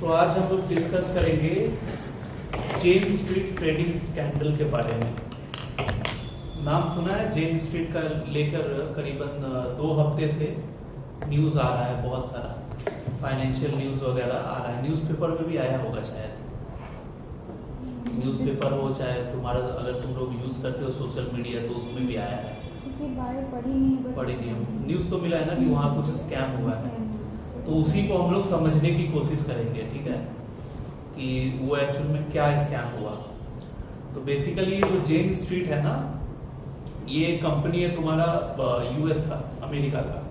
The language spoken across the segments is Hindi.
तो आज हम लोग डिस्कस करेंगे जेन स्ट्रीट ट्रेडिंग स्कैंडल के बारे में। नाम सुना है जेन स्ट्रीट का? लेकर करीबन 2 हफ्ते से न्यूज़ आ रहा है, बहुत सारा फाइनेंशियल न्यूज़ वगैरह आ रहा है। न्यूज़पेपर में भी आया होगा शायद, न्यूज़पेपर हो चाहे तुम्हारा, अगर तुम लोग यूज़ करते हो सोशल मीडिया तो उसमें भी आया है। पढ़ी नहीं, न्यूज़ तो मिला है ना कि वहाँ कुछ स्कैम हुआ है, तो उसी को हम लोग समझने की कोशिश करेंगे, ठीक है, कि वो एक्चुअल में क्या स्कैम हुआ। तो बेसिकली जो जेन स्ट्रीट है ना, ये कंपनी है तुम्हारा यूएस का, अमेरिका का।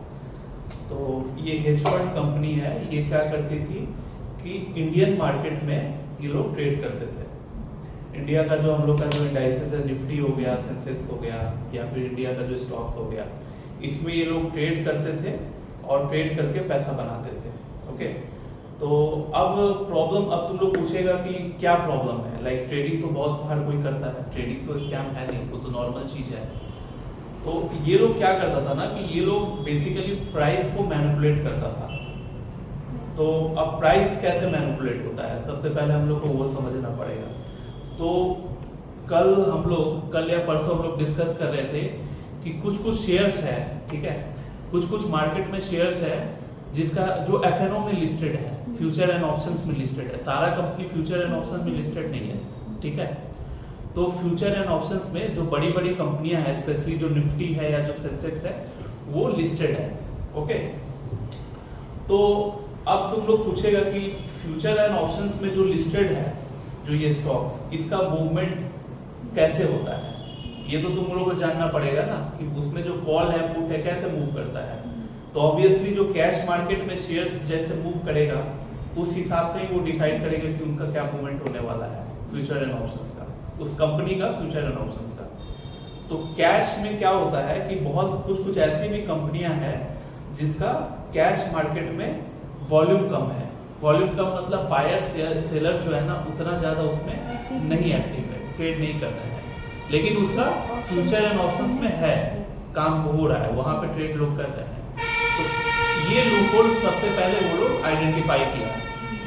तो ये हेज फंड कंपनी है। ये क्या करती थी कि इंडियन मार्केट में ये लोग ट्रेड करते थे। इंडिया का जो हम लोग का जो इंडाइसेस है, निफ्टी हो गया, सेंसेक्स हो गया, या फिर इंडिया का जो स्टॉक्स हो गया, इसमें ये लोग ट्रेड करते थे और ट्रेड करके पैसा बनाते थे। ओके, तो अब प्रॉब्लम, अब तुम लोग पूछेगा कि क्या प्रॉब्लम है। लाइक ट्रेडिंग तो बहुत हर कोई करता है, ट्रेडिंग तो स्कैम है नहीं, वो तो नॉर्मल चीज है। तो ये लोग क्या करता था ना कि ये लोग बेसिकली प्राइस को मैनिपुलेट करता था। तो अब प्राइस कैसे मैनिपुलेट होता है, सबसे पहले हम लोग को वो समझना पड़ेगा। तो कल या परसों हम लोग डिस्कस कर रहे थे कि कुछ शेयर्स है, ठीक है, कुछ मार्केट में शेयर्स है जिसका जो एफएनओ में लिस्टेड है, फ्यूचर एंड ऑप्शंस में लिस्टेड है। सारा कंपनी फ्यूचर एंड ऑप्शंस में लिस्टेड नहीं है, ठीक है। तो फ्यूचर एंड ऑप्शंस में जो बड़ी बड़ी कंपनियां हैं, स्पेशली जो निफ्टी है या जो सेंसेक्स है, वो लिस्टेड है। ओके, तो अब तुम लोग पूछेगा कि फ्यूचर एंड ऑप्शंस में जो लिस्टेड है, जो ये स्टॉक्स, इसका मूवमेंट कैसे होता है, ये तो तुम लोगों को जानना पड़ेगा ना, कि उसमें जो कॉल है, पुट है, कैसे मूव करता है। तो ऑब्वियसली जो कैश मार्केट में शेयर्स जैसे मूव करेगा, उस हिसाब से ही वो डिसाइड करेगा कि उनका क्या मूवमेंट होने वाला है, फ्यूचर एंड ऑप्शंस का, उस कंपनी का फ्यूचर एंड ऑप्शंस का। तो कैश में क्या होता है कि बहुत कुछ ऐसी भी कंपनियां हैं जिसका कैश मार्केट में वॉल्यूम कम है। वॉल्यूम कम मतलब बायर सेलर जो है ना, उतना ज्यादा उसमें नहीं एक्टिव है, ट्रेड नहीं कर रहे हैं, लेकिन उसका फ्यूचर एंड ऑप्शंस में है, काम हो रहा है, वहां पे ट्रेड लोग कर रहे हैं। तो ये लूपहोल सबसे पहले वो लोग आइडेंटिफाई किया।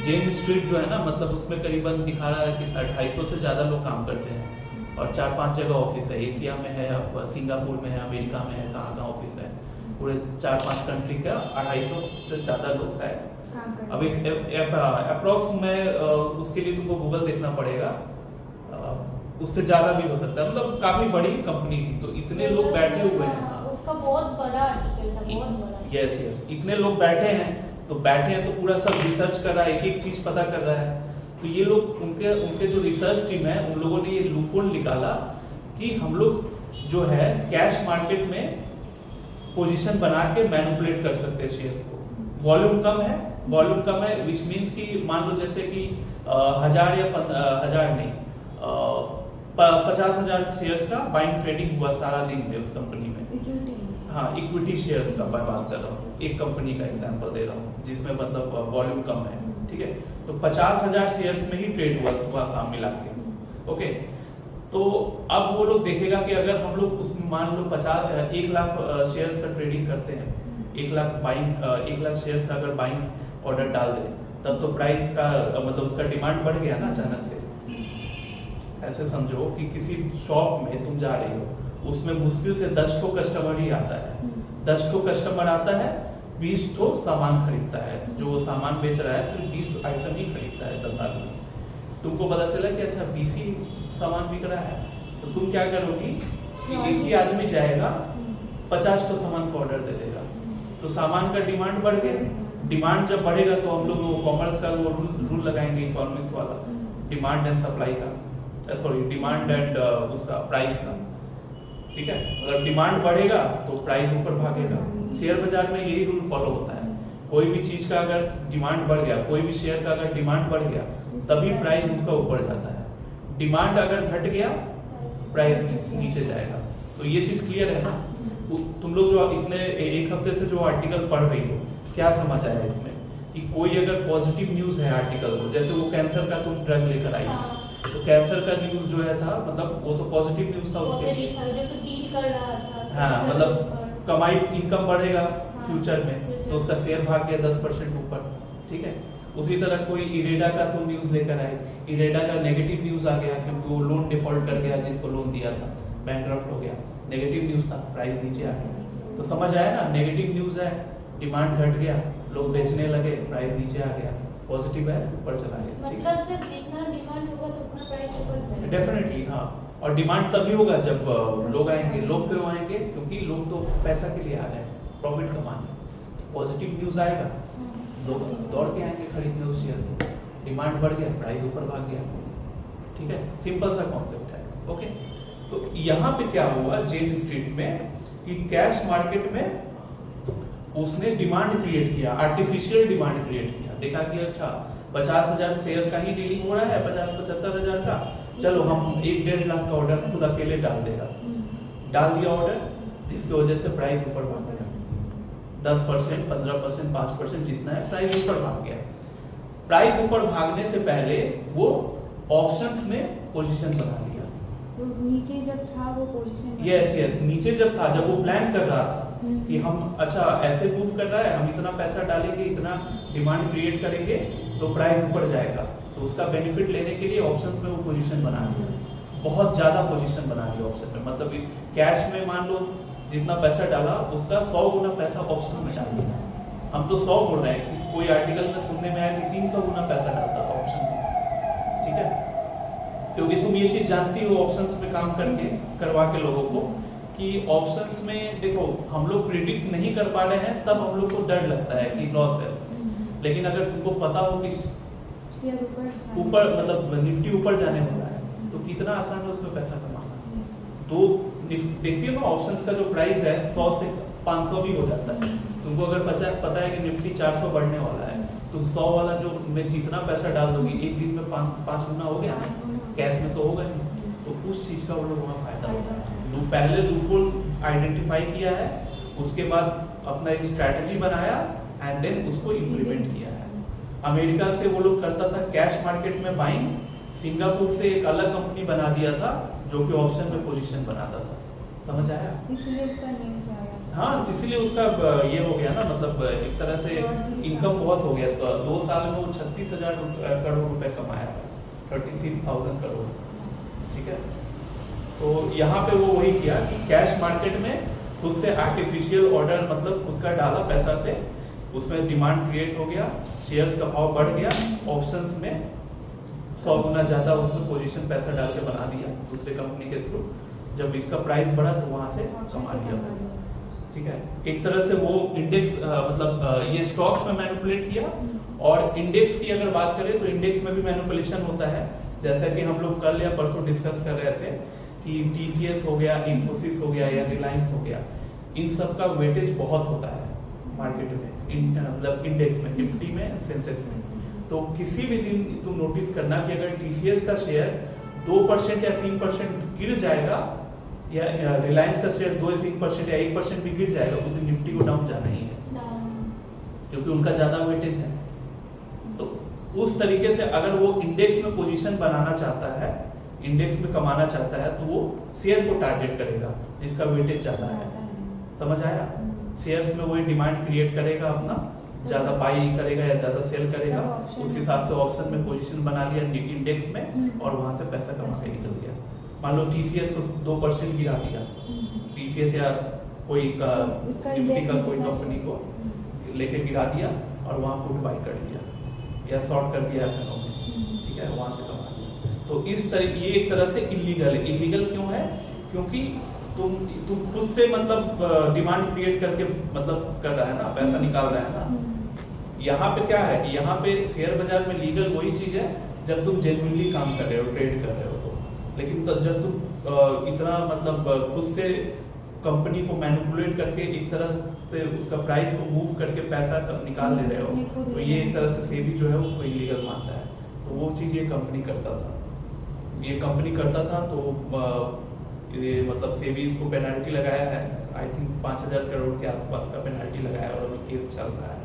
जेन स्ट्रीट जो है ना, मतलब उसमें करीबन दिखा रहा है कि 250 से ज्यादा लोग काम करते हैं और 4-5 जगह ऑफिस है। एशिया में है, सिंगापुर में है, अमेरिका में है, कहाँ ऑफिस है, पूरे 4-5 कंट्री का 250 से ज्यादा लोग शायद। अब एक अप्रोक्स में उसके लिए तुमको गूगल देखना पड़ेगा, उससे ज्यादा भी हो सकता है, मतलब काफी बड़ी कंपनी थी। तो इतने लोग बैठे हुए हैं, उसका बहुत बड़ा आर्टिकल था, बहुत बड़ा। यस, इतने लोग बैठे हैं, तो पूरा सब रिसर्च कर रहा है, एक चीज पता कर रहा है। तो ये लोग, उनके जो रिसर्च टीम है, उन लोगों ने ये लूपहोल निकाला कि हम लोग जो है कैश मार्केट में पोजीशन बना के मैनिपुलेट कर सकते हैं शेयर्स को। वॉल्यूम कम है, विच मीन्स कि मान लो जैसे कि 1000 या 1000 नहीं, 50,000 शेयर्स का बाइंग ट्रेडिंग हुआ सारा दिन में उस कंपनी में। हाँ, इक्विटी शेयर्स का मैं बात कर रहा हूँ, एक कंपनी का एग्जांपल दे रहा हूँ जिसमें मतलब वॉल्यूम कम है, ठीक है। तो 50,000 शेयर्स में ही ट्रेड हुआ शाम मिला के। ओके, तो अब वो लोग देखेगा कि अगर हम लोग उसमें मान लो 1 लाख शेयर्स का ट्रेडिंग करते हैं, 1 लाख शेयर्स का अगर बाइंग ऑर्डर डाल दे, तब तो प्राइस का मतलब उसका डिमांड बढ़ गया ना अचानक से। ऐसे समझो कि किसी शॉप में तुम जा रही हो, उसमें मुश्किल से 10 ठो कस्टमर ही आता है। 10 ठो कस्टमर आता है, 20 ठो सामान खरीदता है। जो वो सामान बेच रहा है सिर्फ 20 आइटम ही खरीदता है 10 आदमी। तुमको पता चला कि अच्छा 20 ही सामान बिक रहा है, तो तुम क्या करोगी कि एक ही आदमी जाएगा, 50 ठो सामान को ऑर्डर दे देगा। तो सामान का डिमांड बढ़ गया। डिमांड जब बढ़ेगा तो हम लोग वो कॉमर्स का वो रूल लगाएंगे, इकोनॉमिक्स वाला, डिमांड एंड सप्लाई का, सॉरी डिमांड एंड उसका प्राइस का, ठीक है। अगर डिमांड बढ़ेगा तो प्राइस ऊपर भागेगा। शेयर बाजार में यही रूल फॉलो होता है। कोई भी चीज का अगर डिमांड बढ़ गया, कोई भी शेयर का अगर डिमांड बढ़ गया, तभी प्राइस उसका ऊपर जाता है। डिमांड अगर घट गया, प्राइस नीचे जाएगा। तो ये चीज क्लियर है ना। तुम लोग जो इतने 1 हफ्ते से जो आर्टिकल पढ़ रही हो, क्या समझ आया इसमें कि कोई अगर पॉजिटिव न्यूज है आर्टिकल को, जैसे वो कैंसर का तुम ड्रग लेकर आई, तो कैंसर का न्यूज जो है था, मतलब वो तो पॉजिटिव न्यूज था उसके लिए, जो तो डील कर रहा था। हाँ, मतलब कमाई, इनकम बढ़ेगा फ्यूचर में, तो उसका शेयर भाग गया 10% ऊपर, ठीक है। उसी तरह कोई इरेडा का तुम न्यूज लेकर आए, इरेडा का नेगेटिव न्यूज आ गया क्योंकि वो लोन डिफॉल्ट कर गया, जिसको लोन दिया था बैंकरप्ट हो गया, नेगेटिव न्यूज था, प्राइस नीचे आ गया। तो समझ आया ना, नेगेटिव न्यूज है, डिमांड घट गया, लोग बेचने लगे, प्राइस नीचे आ गया, पॉजिटिव है ऊपर चला गया। मतलब सिर्फ जितना डिमांड होगा तो उतना प्राइस ऊपर जाएगा। डेफिनेटली हाँ, और डिमांड तभी होगा जब लोग आएंगे। लोग क्यों आएंगे? क्योंकि लोग तो पैसा के लिए आ रहे हैं, प्रॉफिट कमाने। पॉजिटिव न्यूज आएगा, लोग दौड़ के आएंगे खरीदने उस शेयर को, डिमांड बढ़ गया, प्राइस ऊपर भाग गया। ठीक है, सिंपल सा कॉन्सेप्ट है। ओके, तो यहाँ पे क्या हुआ जेन स्ट्रीट में कि कैश मार्केट में उसने डिमांड क्रिएट किया, आर्टिफिशियल डिमांड क्रिएट किया। देखा कि अच्छा 50,000 शेयर का ही डीलिंग हो रहा है, 50-75,000 का, चलो हम 1-1.5 लाख का ऑर्डर खुद अकेले डाल देगा। डाल दिया ऑर्डर, जिसकी वजह से प्राइस ऊपर भाग गया, 10%, 15%, 5% जितना है, प्राइस ऊपर भाग गया। प्राइस ऊपर भागने से पहले वो ऑप्शंस में पोजीशन बना लिया। तो नीचे जब था वो पोजीशन, यस, नीचे जब था, जब वो प्लान कर रहा था कि हम अच्छा ऐसे मूव कर रहा है, हम इतना पैसा डालेंगे, इतना डिमांड क्रिएट करेंगे तो प्राइस ऊपर जाएगा, तो उसका बेनिफिट लेने के लिए ऑप्शंस में वो पोजीशन बना लिया, बहुत ज्यादा पोजीशन बना लिया ऑप्शन में। मतलब कैश में मान लो जितना पैसा डाला उसका 100 गुना पैसा ऑप्शन में डाल दिया। हम तो 100 बोल रहे हैं, कि कोई आर्टिकल में सुनने में आया कि 300 गुना पैसा डालता था ऑप्शन में। ठीक है, क्योंकि तुम ये चीज जानती हो ऑप्शंस में काम करके करवा के लोगों को, कि ऑप्शंस में देखो हम लोग प्रिडिक्ट नहीं कर पा रहे हैं, तब हम लोग को डर लगता है कि लॉस है। लेकिन अगर तुमको पता हो कि ऊपर मतलब निफ्टी ऊपर जाने वाला है, तो कितना आसान है उसमें पैसा कमाना। तो देखती हो ना, ऑप्शंस का जो प्राइस है 100 से 500 भी हो जाता है। तुमको अगर पता है कि निफ्टी 400 बढ़ने वाला है, तुम 100 वाला जो में जितना पैसा डाल दोगी, एक दिन में 5 गुना हो गया, कैश में तो होगा नहीं। तो उस चीज का वो लोग वहाँ फायदा होगा। पहले लूपहोल आइडेंटिफाई किया है, उसके बाद अपना एक स्ट्रैटेजी बनाया एंड देन उसको इम्प्लीमेंट किया है। अमेरिका से वो लोग करता था कैश मार्केट में बाइंग, सिंगापुर से एक अलग कंपनी बना दिया था जो कि ऑप्शन में पोजीशन बनाता था। समझ आया? इसलिए उसका नेम से आया। हाँ, इसीलिए उसका ये हो गया ना, मतलब एक तरह से इनकम बहुत हो गया। तो 2 साल में वो 36,000 करोड़ रुपए कमाया, 36,000 करोड़। ठीक है, तो यहाँ पे वो वही किया कि कैश मार्केट में खुद से आर्टिफिशियल ऑर्डर, मतलब खुद का डाला पैसा से, उसमें डिमांड क्रिएट हो गया, शेयर्स का भाव बढ़ गया, ऑप्शंस में 100 गुना ज्यादा उसमें पोजीशन पैसा डाल के बना दिया दूसरे कंपनी के थ्रू। जब इसका प्राइस बढ़ा तो वहां से कमा लिया पैसा। ठीक है, एक तरह से वो इंडेक्स मतलब ये स्टॉक्स में मैनिपुलेट किया। और इंडेक्स की अगर बात करें तो इंडेक्स में भी मैनिपुलेशन होता है, जैसा कि हम लोग कल या परसों डिस्कस कर रहे थे कि TCS हो गया, इन्फोसिस हो गया या रिलायंस हो गया, इन सब का वेटेज बहुत होता है मार्केट में, मतलब इंडेक्स में, निफ्टी में, सेंसेक्स में। तो किसी भी दिन तुम नोटिस करना कि अगर TCS का शेयर 2% या 3% गिर जाएगा, या रिलायंस का शेयर 2 या 3% या 1% भी गिर जाएगा, उस दिन निफ्टी को डाउन जाना ही है, क्योंकि उनका ज्यादा वेटेज है। तो उस तरीके से अगर वो इंडेक्स में पोजीशन बनाना चाहता है, इंडेक्स में कमाना चाहता है, तो वो शेयर को टारगेट करेगा जिसका वेटेज ज्यादा है। समझ आया? शेयर्स में वही डिमांड क्रिएट करेगा, अपना ज्यादा बाई करेगा या ज्यादा सेल करेगा, उस हिसाब से ऑप्शन में पोजीशन बना लिया इंडेक्स में, और वहां से पैसा कमा के निकल गया। मान लो TCS को 2% गिरा दिया, TCS या कोई निफ्टी का कोई कंपनी को लेके गिरा दिया और वहां पुट बाई कर लिया या शॉर्ट कर दिया FNO में। ठीक है, वहां से कमा लिया। तो इस तरह ये एक तरह से इलीगल है। इलीगल क्यों है? क्योंकि तुम खुद से मतलब डिमांड क्रिएट करके मतलब कर रहा है ना, पैसा निकाल रहा है ना। यहाँ पे क्या है कि यहाँ पे शेयर बाजार में लीगल वही चीज है जब तुम जेन्युइनली काम कर रहे हो, ट्रेड कर रहे हो तो। लेकिन तो जब तुम इतना मतलब खुद से कंपनी को मैनिपुलेट करके एक तरह से उसका प्राइस को मूव करके पैसा निकाल ले रहे हो, तो ये एक तरह से सेबी जो है उसको इलीगल मानता है। तो वो चीज ये कंपनी करता था, तो ये मतलब सेबी इसको पेनल्टी लगाया है, आई थिंक 5,000 करोड़ के आसपास का पेनल्टी लगाया है, और अभी केस चल रहा है।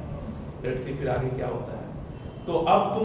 लेट्स सी फिर आगे क्या होता है। तो अब तुम